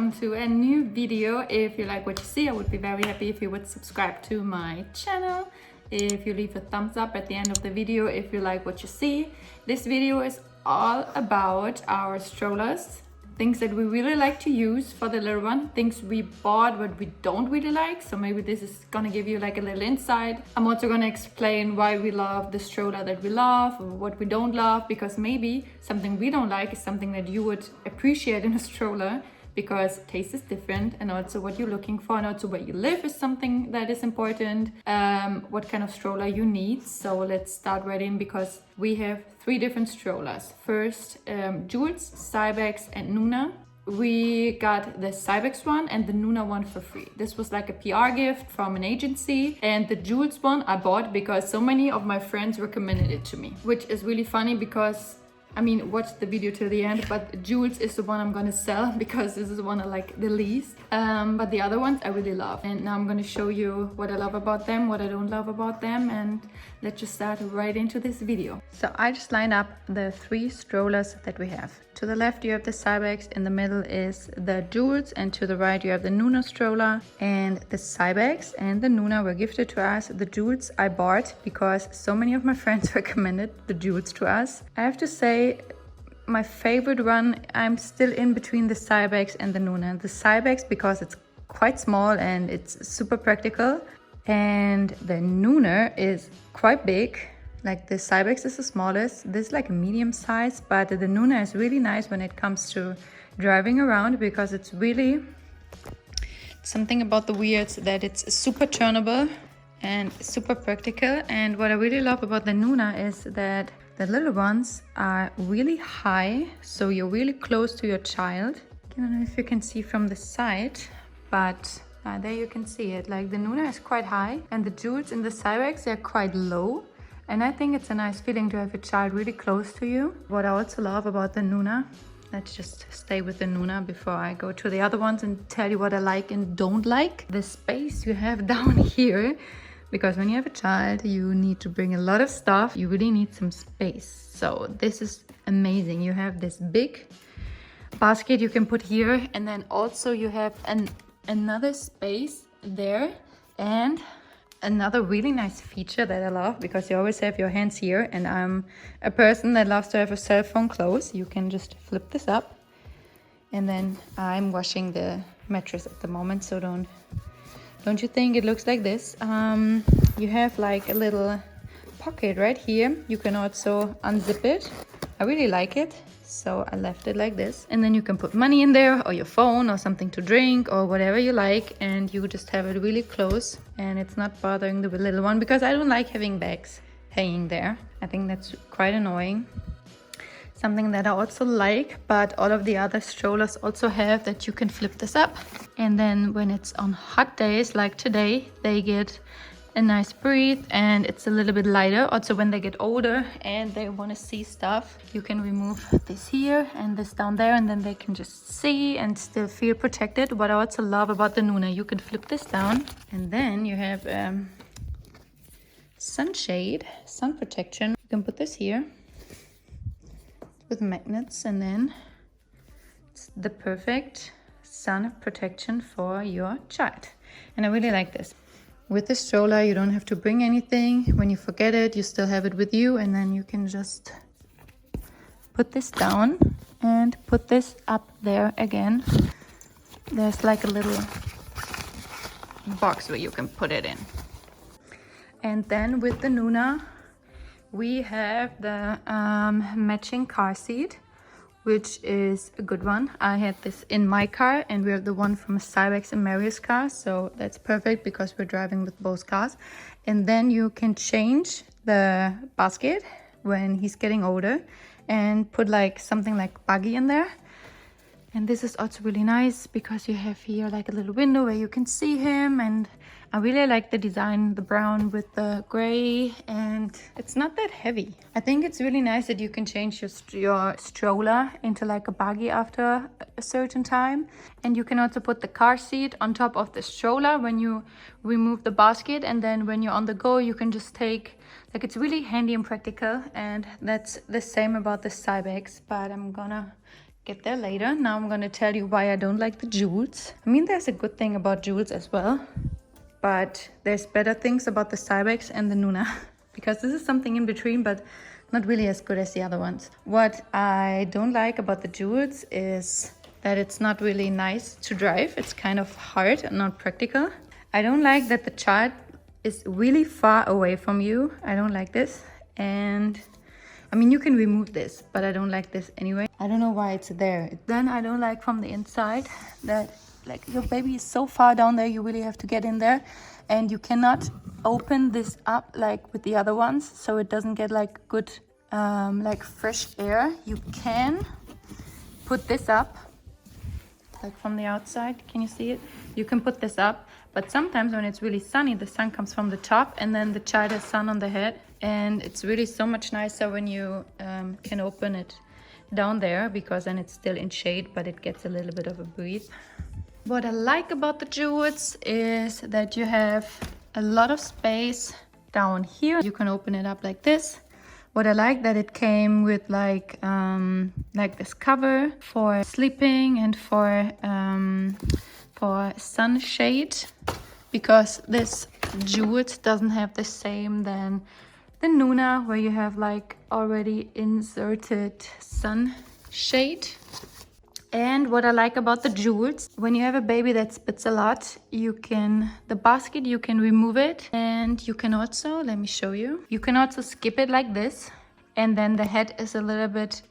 welcome to a new video. If you like what you see, I would be very happy if you would subscribe to my channel. If you leave a thumbs up at the end of the video if you like what you see. This video is all about our strollers, things that we really like to use for the little one, things we bought but we don't really like. So maybe this is gonna give you like a little insight. I'm also gonna explain why we love the stroller that we love or what we don't love, because maybe something we don't like is something that you would appreciate in a stroller, because taste is different, and also what you're looking for, and also where you live is something that is important, what kind of stroller you need. So let's start right in, because we have 3 different strollers. First, Jules, Cybex and Nuna. We got the Cybex one and the Nuna one for free. This was like a PR gift from an agency, and the Jules one I bought because so many of my friends recommended it to me, which is really funny because I mean, watch the video till the end, but Jules is the one I'm gonna sell because this is the one I like the least. But the other ones I really love. And now I'm gonna show you what I love about them, what I don't love about them, and let's just start right into this video. So I just lined up the 3 strollers that we have. To the left you have the Cybex, in the middle is the Jules, and to the right you have the Nuna stroller. And the Cybex and the Nuna were gifted to us. The Jules I bought because so many of my friends recommended the Jules to us. I have to say, my favorite one, I'm still in between the Cybex and the Nuna. The Cybex because it's quite small and it's super practical, and the Nuna is quite big. Like the Cybex is the smallest, this is like a medium size, but the Nuna is really nice when it comes to driving around, because it's really something about the wheels that it's super turnable and super practical. And what I really love about the Nuna is that the little ones are really high, so you're really close to your child. I don't know if you can see from the side, but there you can see it. Like the Nuna is quite high, and the Jules and the Cybex, they're quite low. And I think it's a nice feeling to have a child really close to you. What I also love about the Nuna, let's just stay with the Nuna before I go to the other ones and tell you what I like and don't like. The space you have down here, because when you have a child, you need to bring a lot of stuff. You really need some space. So this is amazing. You have this big basket you can put here, and then also you have another space there, and another really nice feature that I love, because you always have your hands here, and I'm a person that loves to have a cell phone close. You can just flip this up, and then I'm washing the mattress at the moment, so don't you think it looks like this? You have like a little pocket right here. You can also unzip it. I really like it, so I left it like this, and then you can put money in there, or your phone, or something to drink, or whatever you like, and you just have it really close, and it's not bothering the little one, because I don't like having bags hanging there. I think that's quite annoying. Something that I also like, but all of the other strollers also have, that you can flip this up, and then when it's on hot days like today, they get a nice breathe, and it's a little bit lighter. Also when they get older and they want to see stuff, you can remove this here and this down there, and then they can just see and still feel protected. What I also love about the Nuna, you can flip this down, and then you have sunshade, sun protection. You can put this here with magnets, and then it's the perfect sun protection for your child. And I really like this. With the stroller, you don't have to bring anything. When you forget it, you still have it with you, and then you can just put this down and put this up there again. There's like a little box where you can put it in. And then with the Nuna, we have the matching car seat, which is a good one. I had this in my car, and we have the one from Cybex and Marius' car, so that's perfect because we're driving with both cars. And then you can change the basket when he's getting older and put like something like buggy in there. And this is also really nice because you have here like a little window where you can see him, and I really like the design, the brown with the gray, and it's not that heavy. I think it's really nice that you can change your stroller into like a buggy after a certain time. And you can also put the car seat on top of the stroller when you remove the basket, and then when you're on the go, you can just take, like, it's really handy and practical. And that's the same about the Cybex, but I'm gonna get there later. Now I'm gonna tell you why I don't like the jewels. I mean, there's a good thing about jewels as well, but there's better things about the Cybex and the Nuna because this is something in between, but not really as good as the other ones. What I don't like about the jewels is that it's not really nice to drive. It's kind of hard and not practical. I don't like that the child is really far away from you. I don't like this. And I mean, you can remove this, but I don't like this anyway. I don't know why it's there. Then I don't like from the inside that like your baby is so far down there, you really have to get in there, and you cannot open this up like with the other ones, so it doesn't get like good like fresh air. You can put this up like from the outside. Can you see it? You can put this up, but sometimes when it's really sunny, the sun comes from the top and then the child has sun on the head, and it's really so much nicer when you can open it down there, because then it's still in shade, but it gets a little bit of a breeze. What I like about the jewels is that you have a lot of space down here. You can open it up like this. What I like that it came with like this cover for sleeping and for sunshade, because this jewels doesn't have the same than the Nuna, where you have like already inserted sunshade. And what I like about the jewels, when you have a baby that spits a lot, the basket, you can remove it, and you can also, let me show you, you can also skip it like this, and then the head is a little bit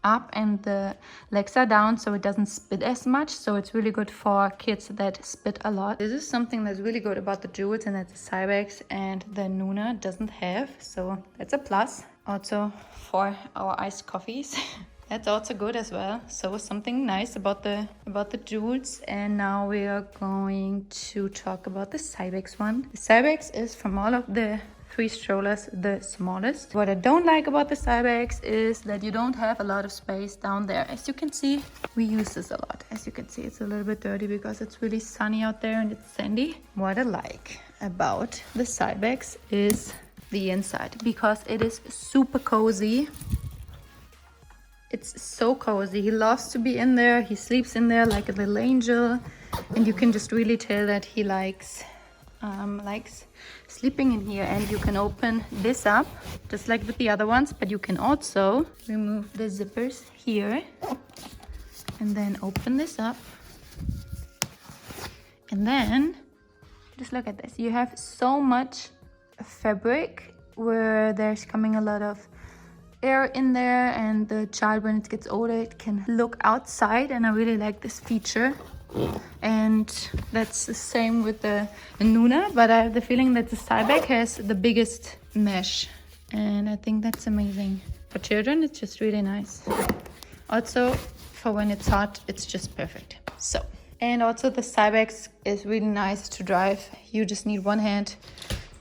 up and the legs are down, so it doesn't spit as much. So it's really good for kids that spit a lot. This is something that's really good about the jewels, and that the Cybex and the Nuna doesn't have, so that's a plus. Also for our iced coffees. That's also good as well. So something nice about the jewels. And now we are going to talk about the Cybex one. The Cybex is, from all of the 3 strollers, the smallest. What I don't like about the Cybex is that you don't have a lot of space down there. As you can see, we use this a lot. As you can see, it's a little bit dirty because it's really sunny out there and it's sandy. What I like about the Cybex is the inside, because it is super cozy. It's so cozy. He loves to be in there. He sleeps in there like a little angel, and you can just really tell that he likes sleeping in here. And you can open this up just like with the other ones, but you can also remove the zippers here and then open this up, and then just look at this. You have so much fabric where there's coming a lot of air in there, and the child, when it gets older, it can look outside, and I really like this feature. And that's the same with the Nuna, but I have the feeling that the Cybex has the biggest mesh, and I think that's amazing. For children, it's just really nice. Also, for when it's hot, it's just perfect. So, and also the Cybex is really nice to drive. You just need one hand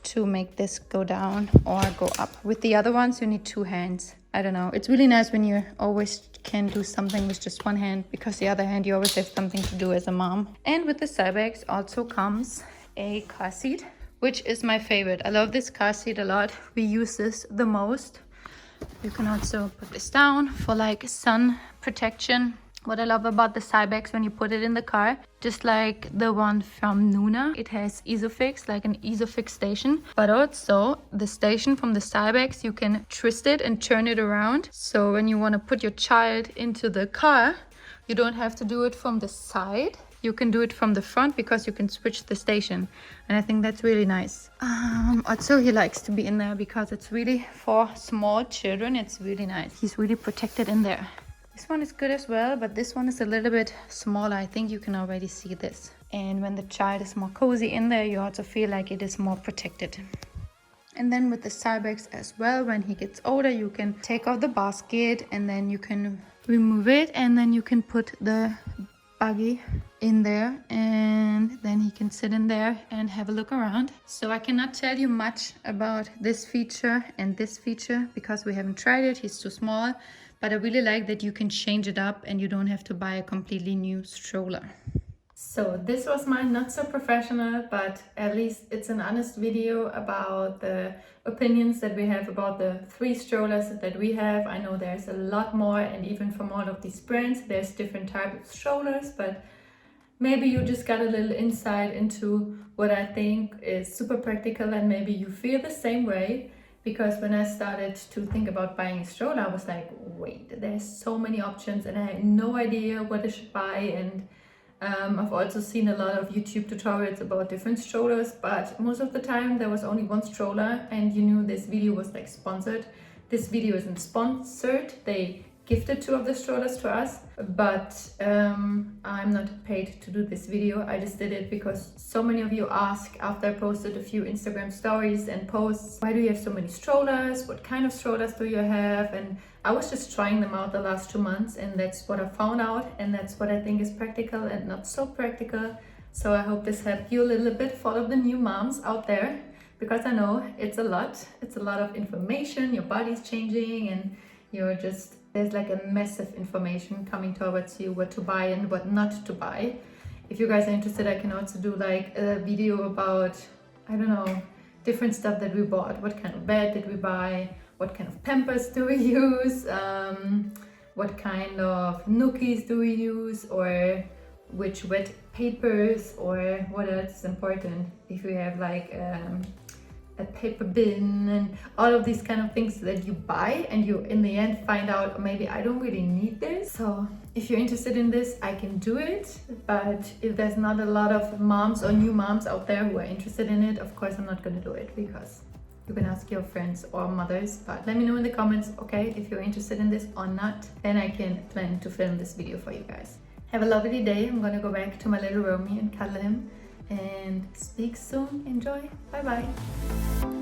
to make this go down or go up. With the other ones, you need 2 hands. I don't know. It's really nice when you always can do something with just one hand, because the other hand you always have something to do as a mom. And with the Cybex also comes a car seat, which is my favorite. I love this car seat a lot. We use this the most. You can also put this down for like sun protection. What I love about the Cybex, when you put it in the car, just like the one from Nuna, it has Isofix, like an Isofix station. But also the station from the Cybex, you can twist it and turn it around. So when you want to put your child into the car, you don't have to do it from the side. You can do it from the front, because you can switch the station. And I think that's really nice. Also, he likes to be in there because it's really, for small children, it's really nice. He's really protected in there. This one is good as well, but this one is a little bit smaller. I think you can already see this. And when the child is more cozy in there, you also feel like it is more protected. And then with the Cybex as well, when he gets older, you can take off the basket, and then you can remove it, and then you can put the buggy in there, and then he can sit in there and have a look around. So I cannot tell you much about this feature and this feature because we haven't tried it. He's too small. But I really like that you can change it up and you don't have to buy a completely new stroller. So this was my not so professional, but at least it's an honest video about the opinions that we have about the 3 strollers that we have. I know there's a lot more, and even from all of these brands there's different types of strollers, but maybe you just got a little insight into what I think is super practical, and maybe you feel the same way. Because when I started to think about buying a stroller, I was like, wait, there's so many options and I had no idea what I should buy. And I've also seen a lot of YouTube tutorials about different strollers, but most of the time there was only one stroller, and you knew this video was like sponsored. This video isn't sponsored. They gifted 2 of the strollers to us, but I'm not paid to do this video. I just did it because so many of you asked after I posted a few Instagram stories and posts, why do you have so many strollers? What kind of strollers do you have? And I was just trying them out the last 2 months, and that's what I found out, and that's what I think is practical and not so practical. So I hope this helped you a little bit for all of the new moms out there, because I know it's a lot of information. Your body's changing, and you're just, there's like a massive information coming towards you, what to buy and what not to buy. If you guys are interested, I can also do like a video about, I don't know, different stuff that we bought. What kind of bed did we buy? What kind of Pampers do we use? What kind of nookies do we use? Or which wet papers, or what else is important? If we have like a paper bin and all of these kind of things that you buy, and you in the end find out, maybe I don't really need this. So if you're interested in this, I can do it. But if there's not a lot of moms or new moms out there who are interested in it, of course I'm not going to do it, because you can ask your friends or mothers. But let me know in the comments, okay, if you're interested in this or not, then I can plan to film this video for you guys. Have a lovely day. I'm gonna go back to my little Romy and cuddle him, and speak soon. Enjoy. Bye bye.